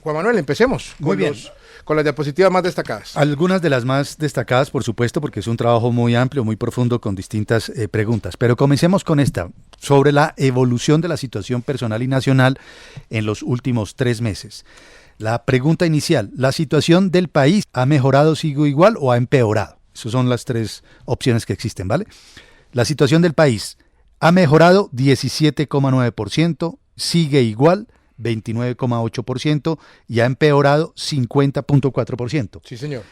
Juan Manuel, empecemos Muy bien. Con las diapositivas más destacadas. Algunas de las más destacadas, por supuesto, porque es un trabajo muy amplio, muy profundo, con distintas preguntas. Pero comencemos con esta, sobre la evolución de la situación personal y nacional en los últimos 3 meses. La pregunta inicial, ¿la situación del país ha mejorado, sigue igual o ha empeorado? Esas son las 3 opciones que existen, ¿vale? La situación del país ha mejorado 17,9%, sigue igual 29,8% y ha empeorado 50,4%. Sí, señor.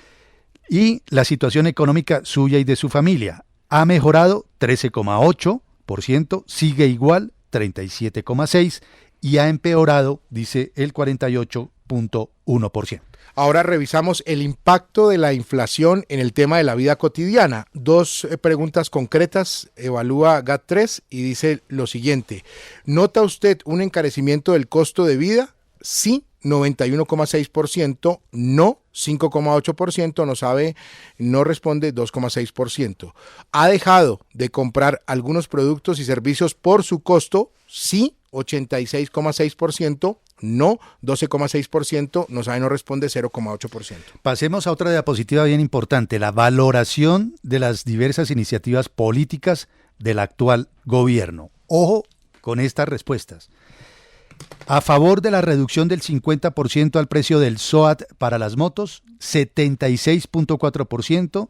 Y la situación económica suya y de su familia ha mejorado 13,8%, sigue igual 37,6% y ha empeorado, dice el 48,1%. Ahora revisamos el impacto de la inflación en el tema de la vida cotidiana. 2 preguntas concretas, evalúa GAT3 y dice lo siguiente. ¿Nota usted un encarecimiento del costo de vida? Sí, 91,6%, no, 5,8%, no sabe, no responde, 2,6%. ¿Ha dejado de comprar algunos productos y servicios por su costo? Sí, 86,6%, no, 12,6%, no sabe, no responde, 0,8%. Pasemos a otra diapositiva bien importante, la valoración de las diversas iniciativas políticas del actual gobierno. Ojo con estas respuestas. A favor de la reducción del 50% al precio del SOAT para las motos, 76,4%,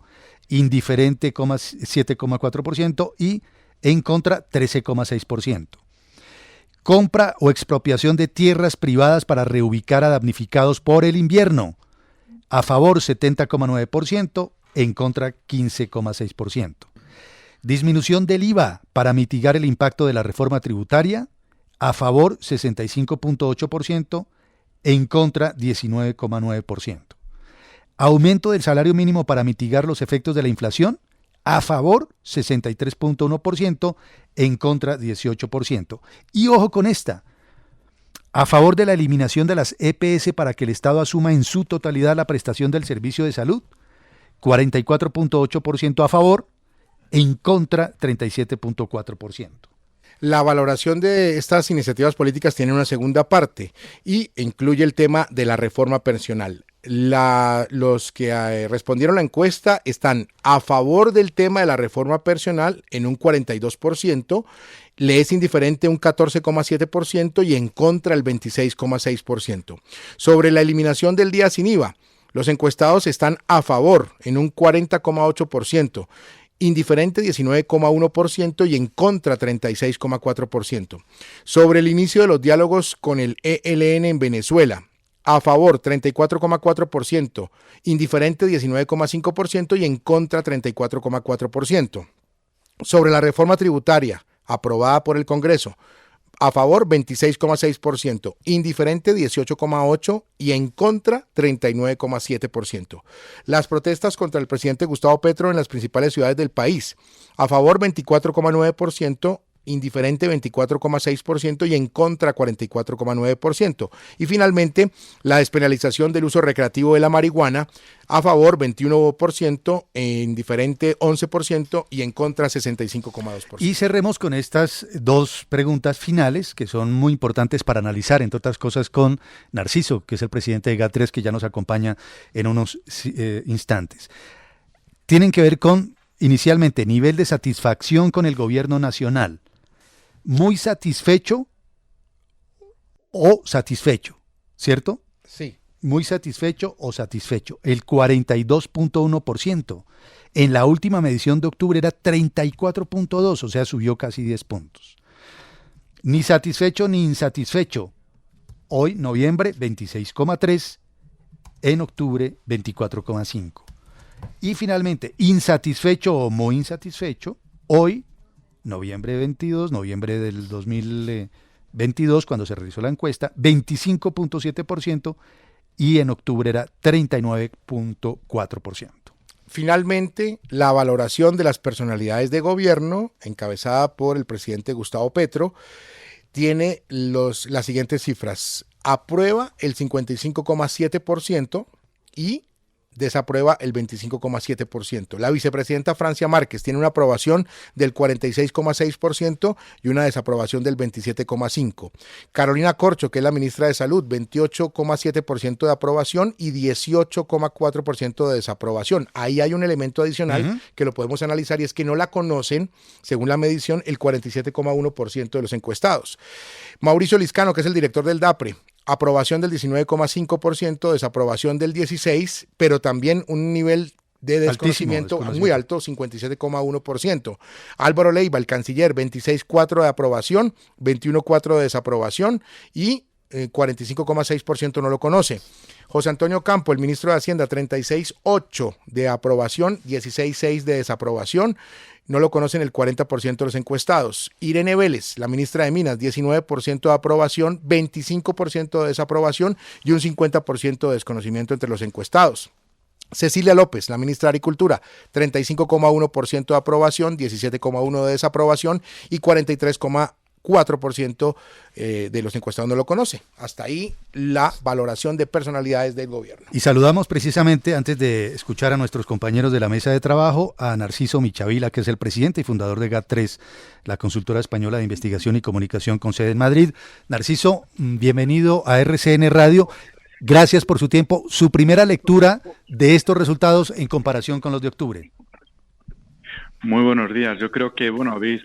indiferente 7,4% y en contra 13,6%. Compra o expropiación de tierras privadas para reubicar a damnificados por el invierno. A favor 70,9%, en contra 15,6%. Disminución del IVA para mitigar el impacto de la reforma tributaria. A favor 65,8%, en contra 19,9%. Aumento del salario mínimo para mitigar los efectos de la inflación. A favor 63,1%, en contra 18%. Y ojo con esta, a favor de la eliminación de las EPS para que el Estado asuma en su totalidad la prestación del servicio de salud, 44,8% a favor, en contra 37,4%. La valoración de estas iniciativas políticas tiene una segunda parte y incluye el tema de la reforma pensional. Los que respondieron a la encuesta están a favor del tema de la reforma pensional en un 42%, le es indiferente un 14,7% y en contra el 26,6%. Sobre la eliminación del día sin IVA, los encuestados están a favor en un 40,8%. Indiferente 19,1% y en contra 36,4%. Sobre el inicio de los diálogos con el ELN en Venezuela, a favor 34,4%, indiferente 19,5% y en contra 34,4%. Sobre la reforma tributaria aprobada por el Congreso, a favor 26,6%, indiferente 18,8% y en contra 39,7%. Las protestas contra el presidente Gustavo Petro en las principales ciudades del país, a favor 24,9%, indiferente 24,6% y en contra 44,9%. Y finalmente, la despenalización del uso recreativo de la marihuana, a favor 21%, indiferente 11% y en contra 65,2%. Y cerremos con estas 2 preguntas finales que son muy importantes para analizar, entre otras cosas, con Narciso, que es el presidente de GAT3, que ya nos acompaña en unos instantes. Tienen que ver con, inicialmente, nivel de satisfacción con el gobierno nacional. Muy satisfecho o satisfecho, ¿cierto? Sí. Muy satisfecho o satisfecho, el 42,1%. En la última medición de octubre era 34,2%, o sea, subió casi 10 puntos. Ni satisfecho ni insatisfecho. Hoy, noviembre, 26,3%, en octubre, 24,5%. Y finalmente, insatisfecho o muy insatisfecho, hoy, noviembre 22, noviembre del 2022, cuando se realizó la encuesta, 25,7% y en octubre era 39,4%. Finalmente, la valoración de las personalidades de gobierno, encabezada por el presidente Gustavo Petro, tiene las siguientes cifras. Aprueba el 55,7% y desaprueba el 25,7%. La vicepresidenta Francia Márquez tiene una aprobación del 46,6% y una desaprobación del 27,5%. Carolina Corcho, que es la ministra de Salud, 28,7% de aprobación y 18,4% de desaprobación. Ahí hay un elemento adicional que lo podemos analizar y es que no la conocen, según la medición, el 47,1% de los encuestados. Mauricio Liscano, que es el director del DAPRE, aprobación del 19,5%, desaprobación del 16%, pero también un nivel de desconocimiento muy alto, 57,1%. Álvaro Leiva, el canciller, 26,4% de aprobación, 21,4% de desaprobación y 45,6% no lo conoce. José Antonio Campo, el ministro de Hacienda, 36,8% de aprobación, 16,6% de desaprobación. No lo conocen el 40% de los encuestados. Irene Vélez, la ministra de Minas, 19% de aprobación, 25% de desaprobación y un 50% de desconocimiento entre los encuestados. Cecilia López, la ministra de Agricultura, 35,1% de aprobación, 17,1% de desaprobación y 43,4% de los encuestados no lo conoce. Hasta ahí la valoración de personalidades del gobierno. Y saludamos precisamente, antes de escuchar a nuestros compañeros de la mesa de trabajo, a Narciso Michavila, que es el presidente y fundador de GAT3, la consultora española de investigación y comunicación con sede en Madrid. Narciso, bienvenido a RCN Radio. Gracias por su tiempo. Su primera lectura de estos resultados en comparación con los de octubre. Muy buenos días. Yo creo que habéis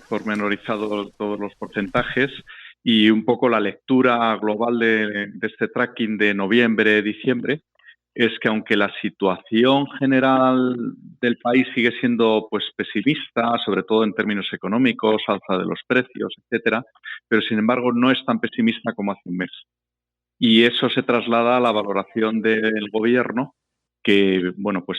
pormenorizado todos los porcentajes y un poco la lectura global de este tracking de noviembre-diciembre es que aunque la situación general del país sigue siendo pesimista, sobre todo en términos económicos, alza de los precios, etcétera, pero sin embargo no es tan pesimista como hace un mes. Y eso se traslada a la valoración del gobierno, que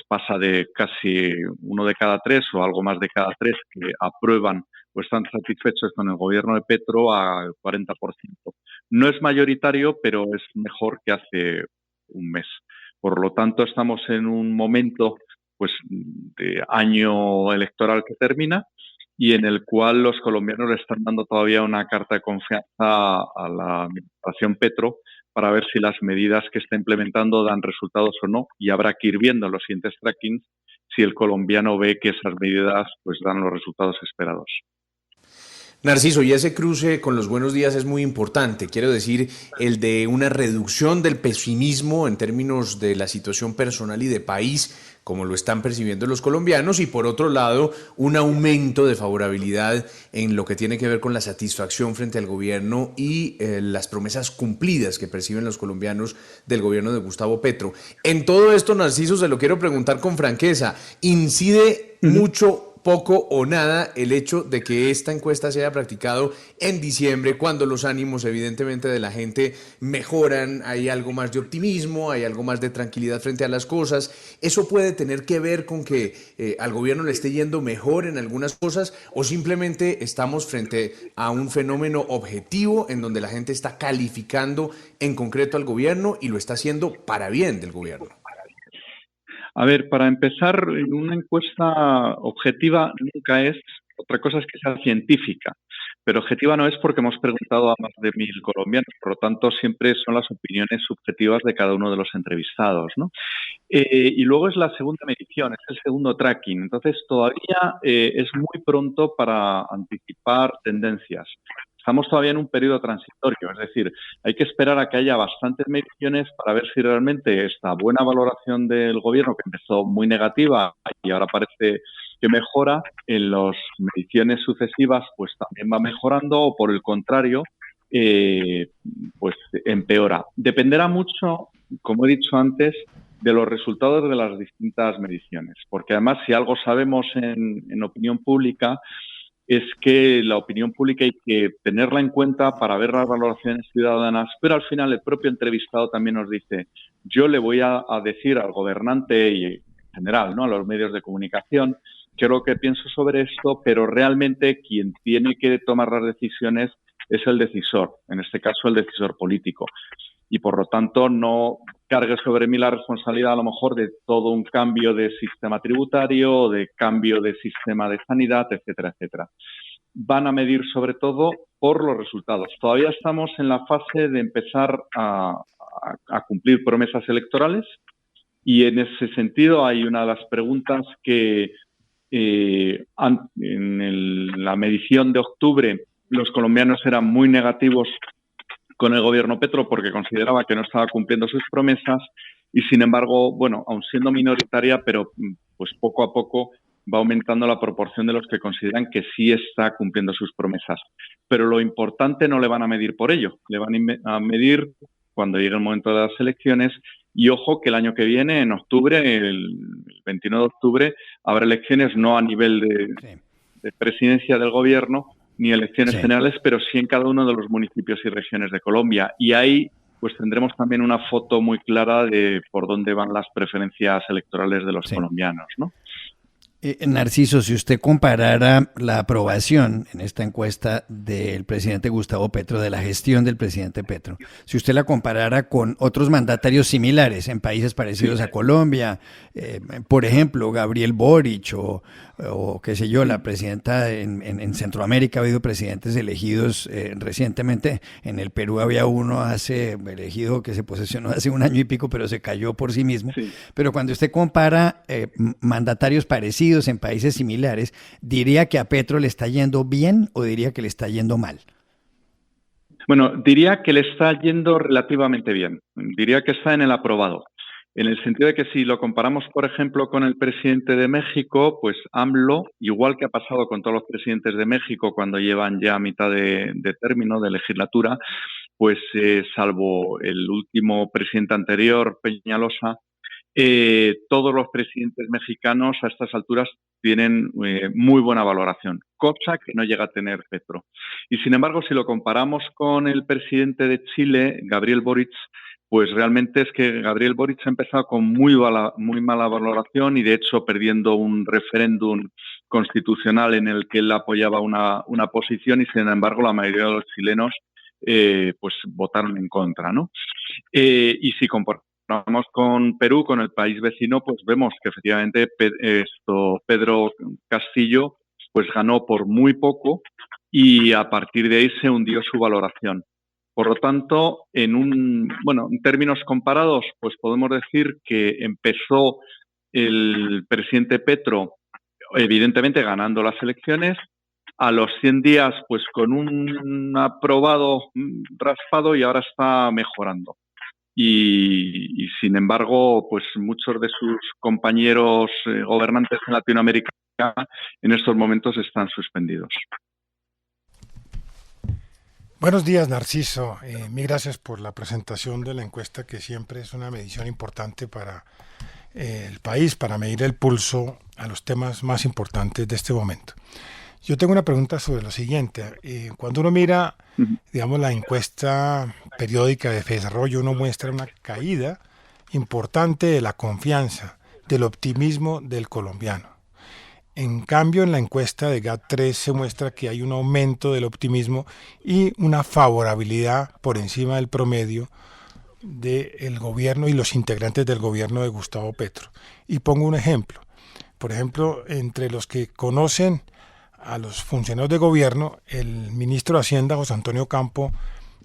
pasa de casi 1 de cada 3 o algo más de cada 3 que aprueban o están satisfechos con el gobierno de Petro al 40%. No es mayoritario, pero es mejor que hace un mes. Por lo tanto, estamos en un momento de año electoral que termina y en el cual los colombianos le están dando todavía una carta de confianza a la administración Petro para ver si las medidas que está implementando dan resultados o no, y habrá que ir viendo en los siguientes trackings si el colombiano ve que esas medidas dan los resultados esperados. Narciso, y ese cruce con los buenos días es muy importante, quiero decir, el de una reducción del pesimismo en términos de la situación personal y de país, como lo están percibiendo los colombianos, y por otro lado, un aumento de favorabilidad en lo que tiene que ver con la satisfacción frente al gobierno y las promesas cumplidas que perciben los colombianos del gobierno de Gustavo Petro. En todo esto, Narciso, se lo quiero preguntar con franqueza, ¿incide mucho, poco o nada el hecho de que esta encuesta se haya practicado en diciembre, cuando los ánimos evidentemente de la gente mejoran, hay algo más de optimismo, hay algo más de tranquilidad frente a las cosas? ¿Eso puede tener que ver con que al gobierno le esté yendo mejor en algunas cosas, o simplemente estamos frente a un fenómeno objetivo en donde la gente está calificando en concreto al gobierno y lo está haciendo para bien del gobierno? A ver, para empezar, una encuesta objetiva nunca es, otra cosa es que sea científica, pero objetiva no es porque hemos preguntado a más de 1.000 colombianos, por lo tanto siempre son las opiniones subjetivas de cada uno de los entrevistados, ¿no? Y luego es la segunda medición, es el segundo tracking, entonces todavía es muy pronto para anticipar tendencias. Estamos todavía en un periodo transitorio, es decir, hay que esperar a que haya bastantes mediciones para ver si realmente esta buena valoración del gobierno, que empezó muy negativa y ahora parece que mejora, en las mediciones sucesivas también va mejorando, o por el contrario, empeora. Dependerá mucho, como he dicho antes, de los resultados de las distintas mediciones, porque además si algo sabemos en opinión pública es que la opinión pública hay que tenerla en cuenta para ver las valoraciones ciudadanas, pero al final el propio entrevistado también nos dice: yo le voy a decir al gobernante y en general, ¿no?, a los medios de comunicación, qué es lo que pienso sobre esto, pero realmente quien tiene que tomar las decisiones es el decisor, en este caso el decisor político. Y por lo tanto no cargue sobre mí la responsabilidad a lo mejor de todo un cambio de sistema tributario, de cambio de sistema de sanidad, etcétera, etcétera. Van a medir sobre todo por los resultados. Todavía estamos en la fase de empezar a cumplir promesas electorales Y en ese sentido hay una de las preguntas que la medición de octubre los colombianos eran muy negativos con el gobierno Petro porque consideraba que no estaba cumpliendo sus promesas y, sin embargo, bueno, aun siendo minoritaria, pero pues poco a poco va aumentando la proporción de los que consideran que sí está cumpliendo sus promesas. Pero lo importante no le van a medir por ello, le van a medir cuando llegue el momento de las elecciones. Y ojo que el año que viene, en octubre, el 29 de octubre, habrá elecciones no a nivel de presidencia del gobierno ni elecciones generales, pero sí en cada uno de los municipios y regiones de Colombia. Y ahí pues tendremos también una foto muy clara de por dónde van las preferencias electorales de los colombianos, ¿no? Narciso, si usted comparara la aprobación en esta encuesta del presidente Gustavo Petro, de la gestión del presidente Petro, si usted la comparara con otros mandatarios similares en países parecidos a Colombia, por ejemplo, Gabriel Boric o qué sé yo, la presidenta en Centroamérica, ha habido presidentes elegidos recientemente. En el Perú había uno elegido que se posesionó hace un año y pico, pero se cayó por sí mismo. Sí. Pero cuando usted compara mandatarios parecidos en países similares, ¿diría que a Petro le está yendo bien o diría que le está yendo mal? Bueno, diría que le está yendo relativamente bien. Diría que está en el aprobado. En el sentido de que si lo comparamos, por ejemplo, con el presidente de México, pues AMLO, igual que ha pasado con todos los presidentes de México cuando llevan ya a mitad de término de legislatura, pues salvo el último presidente anterior, Peñalosa, todos los presidentes mexicanos a estas alturas tienen muy buena valoración, cosa que no llega a tener Petro. Y sin embargo, si lo comparamos con el presidente de Chile, Gabriel Boric, pues realmente es que Gabriel Boric ha empezado con muy mala valoración y de hecho perdiendo un referéndum constitucional en el que él apoyaba una posición y sin embargo la mayoría de los chilenos pues votaron en contra, ¿no? Y si comparamos con Perú, con el país vecino, pues vemos que efectivamente Pedro Castillo pues ganó por muy poco y a partir de ahí se hundió su valoración. Por lo tanto, en términos comparados, pues podemos decir que empezó el presidente Petro, evidentemente ganando las elecciones, a los 100 días, pues con un aprobado raspado y ahora está mejorando. Y sin embargo, pues muchos de sus compañeros gobernantes en Latinoamérica en estos momentos están suspendidos. Buenos días, Narciso. Mil gracias por la presentación de la encuesta, que siempre es una medición importante para el país, para medir el pulso a los temas más importantes de este momento. Yo tengo una pregunta sobre lo siguiente. Cuando uno mira, digamos, la encuesta periódica de Desarrollo, uno muestra una caída importante de la confianza, del optimismo del colombiano. En cambio, en la encuesta de GAT3 se muestra que hay un aumento del optimismo y una favorabilidad por encima del promedio del gobierno y los integrantes del gobierno de Gustavo Petro. Y pongo un ejemplo. Por ejemplo, entre los que conocen a los funcionarios de gobierno, el ministro de Hacienda, José Antonio Campo,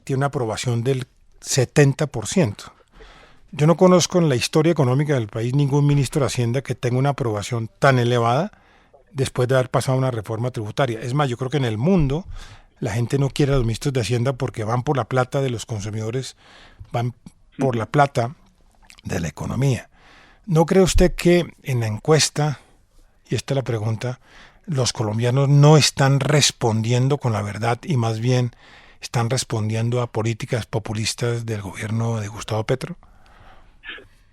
tiene una aprobación del 70%. Yo no conozco en la historia económica del país ningún ministro de Hacienda que tenga una aprobación tan elevada después de haber pasado una reforma tributaria. Es más, yo creo que en el mundo la gente no quiere a los ministros de Hacienda porque van por la plata de los consumidores, van por la plata de la economía. ¿No cree usted que en la encuesta, y esta es la pregunta, los colombianos no están respondiendo con la verdad y más bien están respondiendo a políticas populistas del gobierno de Gustavo Petro?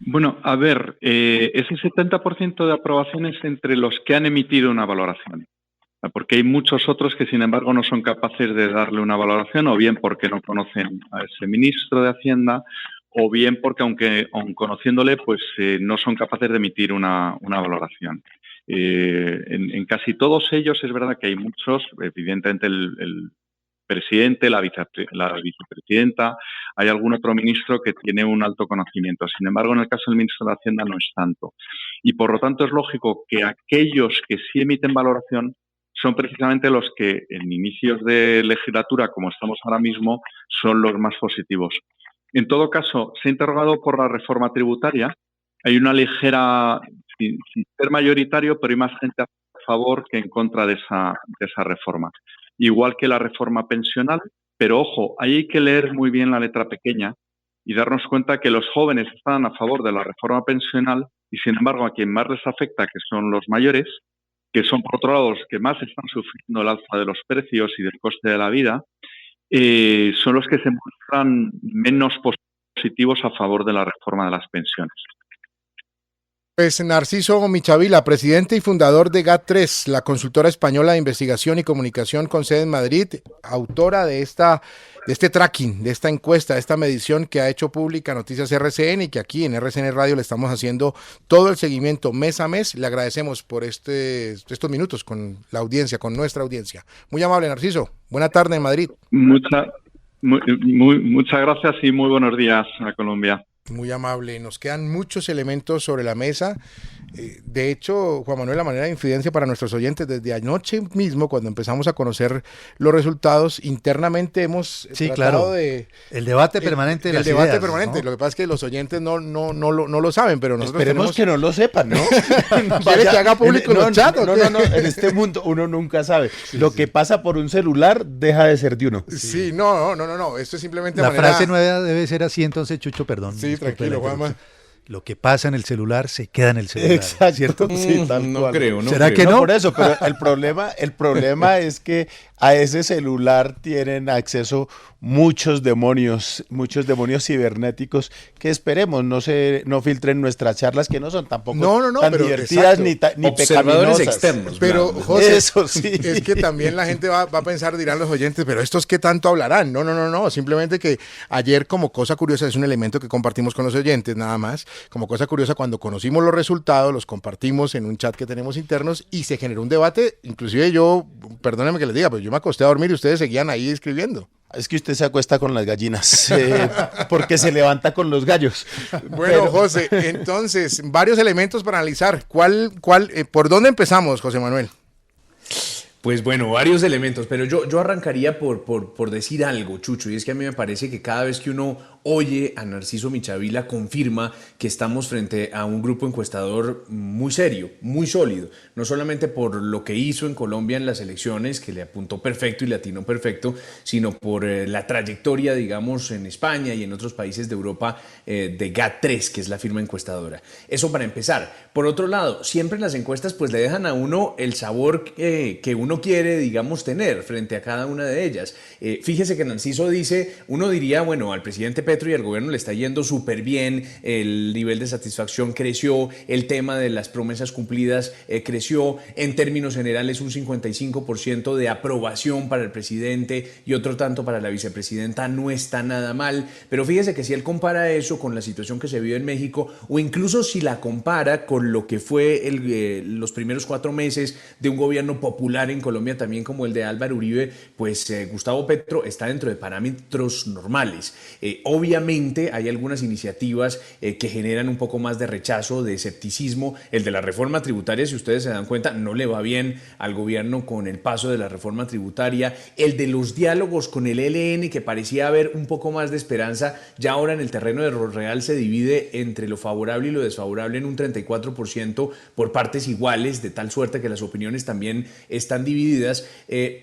Bueno, a ver, ese 70% de aprobaciones entre los que han emitido una valoración, porque hay muchos otros que, sin embargo, no son capaces de darle una valoración, o bien porque no conocen a ese ministro de Hacienda, o bien porque, aun conociéndole, pues no son capaces de emitir una valoración. En casi todos ellos es verdad que hay muchos, evidentemente el presidente, la vicepresidenta, hay algún otro ministro que tiene un alto conocimiento. Sin embargo, en el caso del ministro de Hacienda no es tanto. Y por lo tanto es lógico que aquellos que sí emiten valoración son precisamente los que en inicios de legislatura, como estamos ahora mismo, son los más positivos. En todo caso, se ha interrogado por la reforma tributaria hay una ligera, sin ser mayoritario, pero hay más gente a favor que en contra de esa reforma. Igual que la reforma pensional, pero ojo, ahí hay que leer muy bien la letra pequeña y darnos cuenta que los jóvenes están a favor de la reforma pensional y, sin embargo, a quien más les afecta, que son los mayores, que son, por otro lado, los que más están sufriendo el alza de los precios y del coste de la vida, son los que se muestran menos positivos a favor de la reforma de las pensiones. Pues Narciso Michavila, presidente y fundador de GAT3, la consultora española de investigación y comunicación con sede en Madrid, autora de este tracking, de esta encuesta, de esta medición que ha hecho pública Noticias RCN y que aquí en RCN Radio le estamos haciendo todo el seguimiento mes a mes. Le agradecemos por estos minutos con la audiencia, con nuestra audiencia. Muy amable, Narciso. Buena tarde en Madrid. Muchas gracias y muy buenos días a Colombia. Muy amable. Nos quedan muchos elementos sobre la mesa. De hecho, Juan Manuel, la manera de incidencia para nuestros oyentes, desde anoche mismo, cuando empezamos a conocer los resultados, internamente hemos tratado de... El debate permanente de las ideas. El debate permanente. ¿No? Lo que pasa es que los oyentes no lo saben, pero nosotros Esperemos que no lo sepan, ¿no? ¿Quiere que haga público los chats? No, en este mundo uno nunca sabe. Lo que pasa por un celular deja de ser de uno. Sí, no. Esto es simplemente la frase nueva debe ser así, entonces, Chucho, perdón. Sí, tranquilo, Juanma. Lo que pasa en el celular se queda en el celular. Exacto. ¿Cierto? Sí, tal no cual. creo. ¿Será que no? Por eso, pero el problema es que a ese celular tienen acceso muchos demonios cibernéticos que esperemos no filtren nuestras charlas, que no son tampoco tan divertidas ni observadores pecaminosas. externos. Pero, Blanco. José, eso sí. Es que también la gente va a pensar, dirán los oyentes, pero ¿estos qué tanto hablarán? No. Simplemente que ayer, como cosa curiosa, es un elemento que compartimos con los oyentes, nada más. Como cosa curiosa, cuando conocimos los resultados, los compartimos en un chat que tenemos internos y se generó un debate. Inclusive yo, perdónenme que les diga, pero yo me acosté a dormir y ustedes seguían ahí escribiendo. Es que usted se acuesta con las gallinas, porque se levanta con los gallos. Bueno, José, entonces, varios elementos para analizar. ¿Por dónde empezamos, José Manuel? Pues bueno, varios elementos, pero yo arrancaría por decir algo, Chucho, y es que a mí me parece que cada vez que uno oye a Narciso Michavila confirma que estamos frente a un grupo encuestador muy serio, muy sólido, no solamente por lo que hizo en Colombia en las elecciones, que le apuntó perfecto y le atinó perfecto, sino por la trayectoria, digamos, en España y en otros países de Europa de GAT3, que es la firma encuestadora. Eso para empezar. Por otro lado, siempre las encuestas pues le dejan a uno el sabor que uno quiere, digamos, tener frente a cada una de ellas. Fíjese que Narciso dice, uno diría, bueno, al presidente Petro y al gobierno le está yendo súper bien, el nivel de satisfacción creció, el tema de las promesas cumplidas creció, en términos generales un 55% de aprobación para el presidente y otro tanto para la vicepresidenta, no está nada mal, pero fíjese que si él compara eso con la situación que se vive en México, o incluso si la compara con lo que fue los primeros 4 meses de un gobierno popular en Colombia, también como el de Álvaro Uribe, pues Gustavo Petro está dentro de parámetros normales. Obviamente hay algunas iniciativas que generan un poco más de rechazo, de escepticismo. El de la reforma tributaria, si ustedes se dan cuenta, no le va bien al gobierno con el paso de la reforma tributaria. El de los diálogos con el ELN, que parecía haber un poco más de esperanza, ya ahora en el terreno de lo real se divide entre lo favorable y lo desfavorable en un 34% por partes iguales, de tal suerte que las opiniones también están divididas,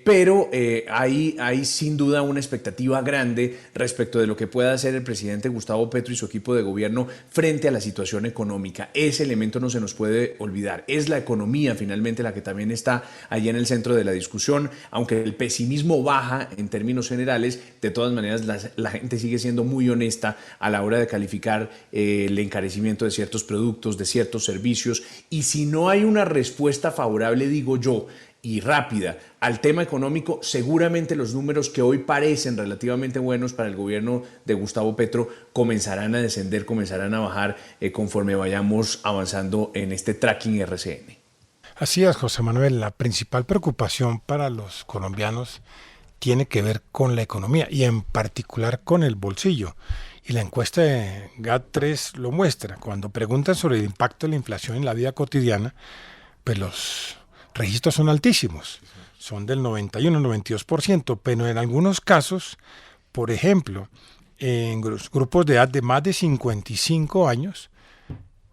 pero hay sin duda una expectativa grande respecto de lo que pueda hacer el presidente Gustavo Petro y su equipo de gobierno frente a la situación económica. Ese elemento no se nos puede olvidar. Es la economía finalmente la que también está allí en el centro de la discusión, aunque el pesimismo baja en términos generales, de todas maneras la gente sigue siendo muy honesta a la hora de calificar el encarecimiento de ciertos productos, de ciertos servicios, y si no hay una respuesta favorable, digo yo, y rápida al tema económico, seguramente los números que hoy parecen relativamente buenos para el gobierno de Gustavo Petro comenzarán a descender, comenzarán a bajar conforme vayamos avanzando en este tracking RCN. Así es, José Manuel, la principal preocupación para los colombianos tiene que ver con la economía y en particular con el bolsillo. Y la encuesta de GAT3 lo muestra. Cuando preguntan sobre el impacto de la inflación en la vida cotidiana, pues los registros son altísimos, son del 91-92%, pero en algunos casos, por ejemplo, en grupos de edad de más de 55 años,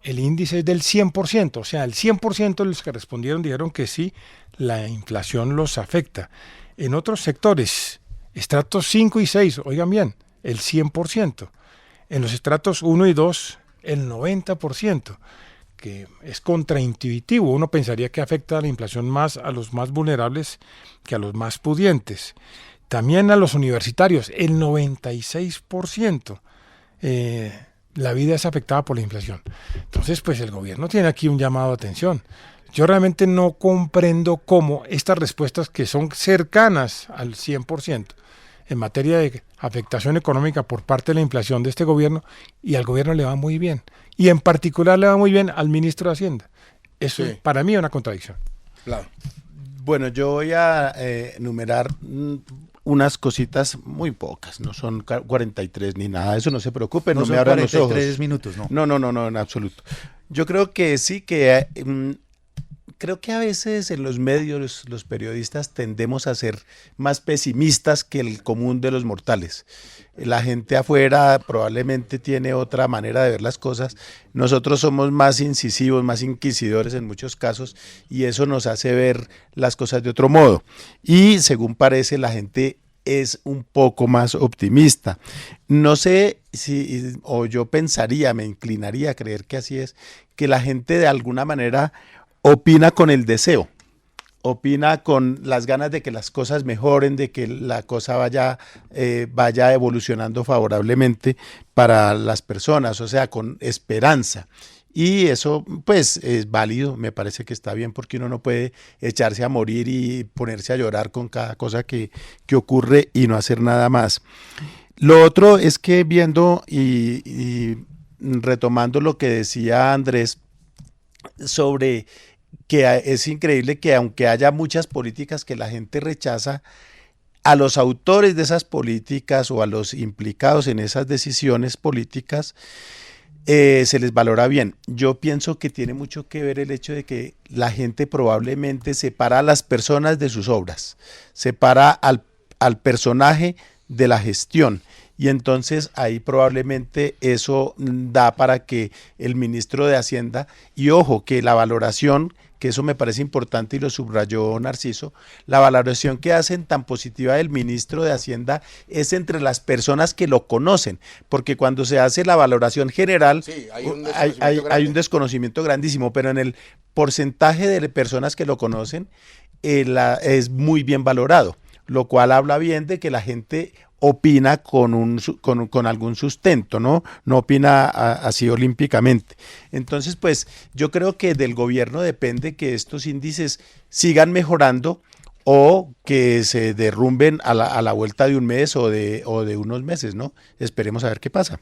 el índice es del 100%, o sea, el 100% de los que respondieron dijeron que sí, la inflación los afecta. En otros sectores, estratos 5 y 6, oigan bien, el 100%. En los estratos 1 y 2, el 90%, que es contraintuitivo. Uno pensaría que afecta la inflación más a los más vulnerables que a los más pudientes. También a los universitarios, el 96%. La vida es afectada por la inflación. Entonces, pues el gobierno tiene aquí un llamado de atención. Yo realmente no comprendo cómo estas respuestas que son cercanas al 100% en materia de afectación económica por parte de la inflación de este gobierno, y al gobierno le va muy bien. Y en particular le va muy bien al ministro de Hacienda. Eso Sí. para mí es una contradicción. Claro. Bueno, yo voy a enumerar unas cositas muy pocas, no son 43 ni nada, eso no se preocupe, no, No me son abran los 43 ojos. minutos, no. No, en absoluto. Yo creo que sí, que creo que a veces en los medios los periodistas tendemos a ser más pesimistas que el común de los mortales. La gente afuera probablemente tiene otra manera de ver las cosas. Nosotros somos más incisivos, más inquisidores en muchos casos, y eso nos hace ver las cosas de otro modo. Y según parece, la gente es un poco más optimista. No sé si, o yo pensaría, me inclinaría a creer que así es, que la gente de alguna manera opina con el deseo, opina con las ganas de que las cosas mejoren, de que la cosa vaya evolucionando favorablemente para las personas, o sea, con esperanza. Y eso, pues, es válido, me parece que está bien, porque uno no puede echarse a morir y ponerse a llorar con cada cosa que ocurre y no hacer nada más. Lo otro es que viendo y retomando lo que decía Andrés sobre que es increíble que aunque haya muchas políticas que la gente rechaza, a los autores de esas políticas o a los implicados en esas decisiones políticas se les valora bien. Yo pienso que tiene mucho que ver el hecho de que la gente probablemente separa a las personas de sus obras, separa al personaje de la gestión. Y entonces ahí probablemente eso da para que el ministro de Hacienda, y ojo, que la valoración, que eso me parece importante y lo subrayó Narciso, la valoración que hacen tan positiva del ministro de Hacienda es entre las personas que lo conocen, porque cuando se hace la valoración general, Sí, hay un hay desconocimiento grande. un desconocimiento grandísimo, pero en el porcentaje de personas que lo conocen es muy bien valorado, lo cual habla bien de que la gente opina con algún sustento, ¿no? No opina así olímpicamente. Entonces, pues yo creo que del gobierno depende que estos índices sigan mejorando o que se derrumben a la vuelta de un mes o de unos meses, ¿no? Esperemos a ver qué pasa.